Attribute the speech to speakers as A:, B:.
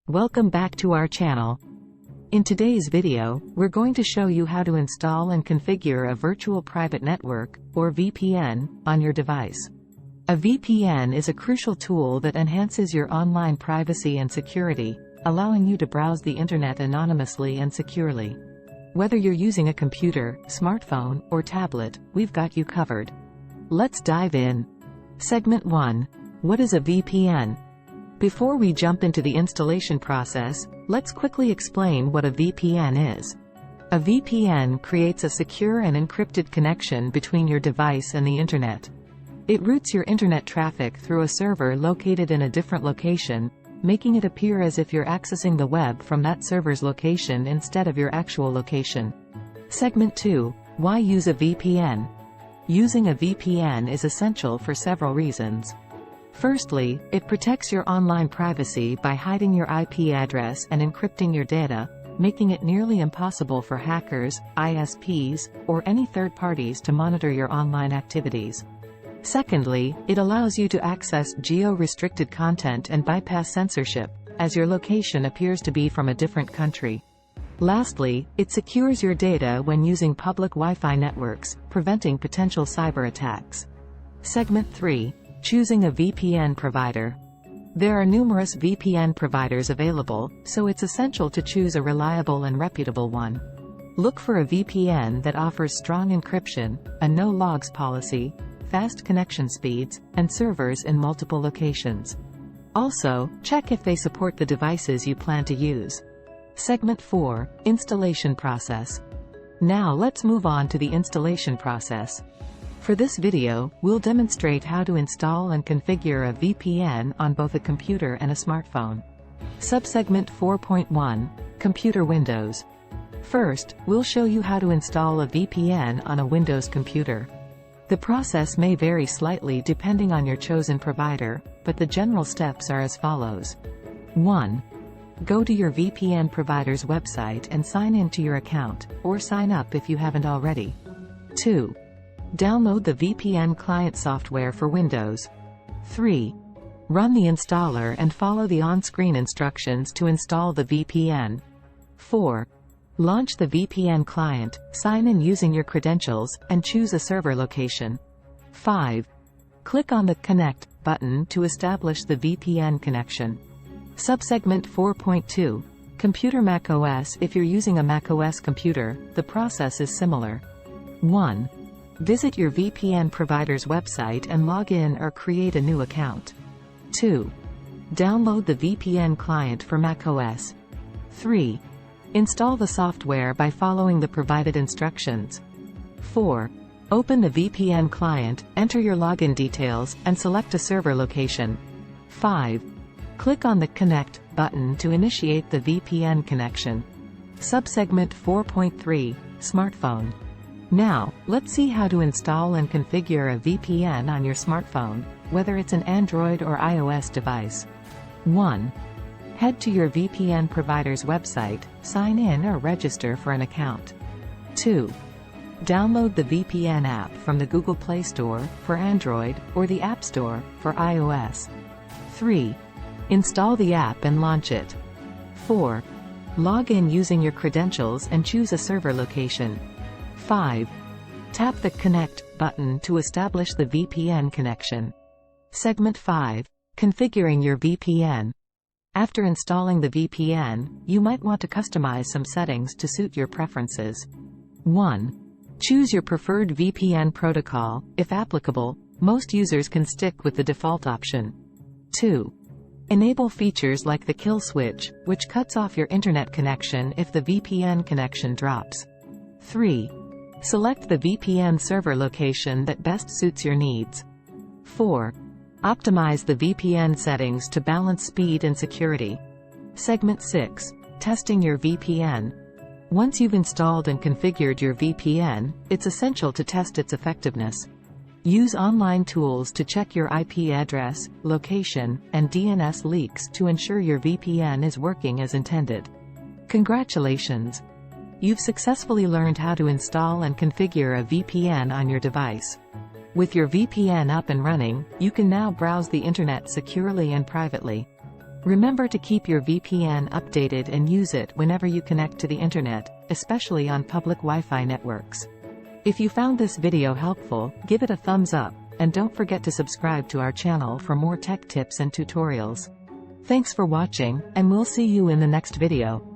A: Welcome back to our channel. In today's video, we're going to show you how to install and configure a virtual private network, or VPN, on your device. A VPN is a crucial tool that enhances your online privacy and security, allowing you to browse the internet anonymously and securely. Whether you're using a computer, smartphone, or tablet, we've got you covered. Let's dive in. Segment 1. What is a VPN? Before we jump into the installation process, let's quickly explain what a VPN is. A VPN creates a secure and encrypted connection between your device and the internet. It routes your internet traffic through a server located in a different location, making it appear as if you're accessing the web from that server's location instead of your actual location. Segment 2. Why use a VPN? Using a VPN is essential for several reasons. Firstly, it protects your online privacy by hiding your IP address and encrypting your data, making it nearly impossible for hackers, ISPs, or any third parties to monitor your online activities. Secondly, it allows you to access geo-restricted content and bypass censorship, as your location appears to be from a different country. Lastly, it secures your data when using public Wi-Fi networks, preventing potential cyber attacks. Segment 3. Choosing a VPN provider. There are numerous VPN providers available, so it's essential to choose a reliable and reputable one. Look for a VPN that offers strong encryption, a no-logs policy, fast connection speeds, and servers in multiple locations. Also, check if they support the devices you plan to use. Segment 4. Installation process. Now let's move on to the installation process. For this video, we'll demonstrate how to install and configure a VPN on both a computer and a smartphone. Subsegment 4.1. Computer Windows. First, we'll show you how to install a VPN on a Windows computer. The process may vary slightly depending on your chosen provider, but the general steps are as follows. 1. Go to your VPN provider's website and sign in to your account, or sign up if you haven't already. 2. Download the VPN client software for Windows. 3. Run the installer and follow the on-screen instructions to install the VPN. 4. Launch the VPN client, sign in using your credentials, and choose a server location. 5. Click on the Connect button to establish the VPN connection. Subsegment 4.2. Computer macOS. If you're using a macOS computer, the process is similar. 1. Visit your VPN provider's website and log in or create a new account. 2. Download the VPN client for macOS. 3. Install the software by following the provided instructions. 4. Open the VPN client, enter your login details, and select a server location. 5. Click on the Connect button to initiate the VPN connection. Subsegment 4.3. Smartphone. Now, let's see how to install and configure a VPN on your smartphone, whether it's an Android or iOS device. 1. Head to your VPN provider's website, sign in or register for an account. 2. Download the VPN app from the Google Play Store for Android or the App Store for iOS. 3. Install the app and launch it. 4. Log in using your credentials and choose a server location. 5. Tap the Connect button to establish the VPN connection. Segment 5. Configuring your VPN. After installing the VPN, you might want to customize some settings to suit your preferences. 1. Choose your preferred VPN protocol. If applicable, most users can stick with the default option. 2. Enable features like the kill switch, which cuts off your internet connection if the VPN connection drops. 3. Select the VPN server location that best suits your needs. 4. Optimize the VPN settings to balance speed and security. Segment 6. Testing your VPN. Once you've installed and configured your VPN, it's essential to test its effectiveness. Use online tools to check your IP address, location, and DNS leaks to ensure your VPN is working as intended. Congratulations! You've successfully learned how to install and configure a VPN on your device. With your VPN up and running, you can now browse the internet securely and privately. Remember to keep your VPN updated and use it whenever you connect to the internet, especially on public Wi-Fi networks. If you found this video helpful, give it a thumbs up, and don't forget to subscribe to our channel for more tech tips and tutorials. Thanks for watching, and we'll see you in the next video.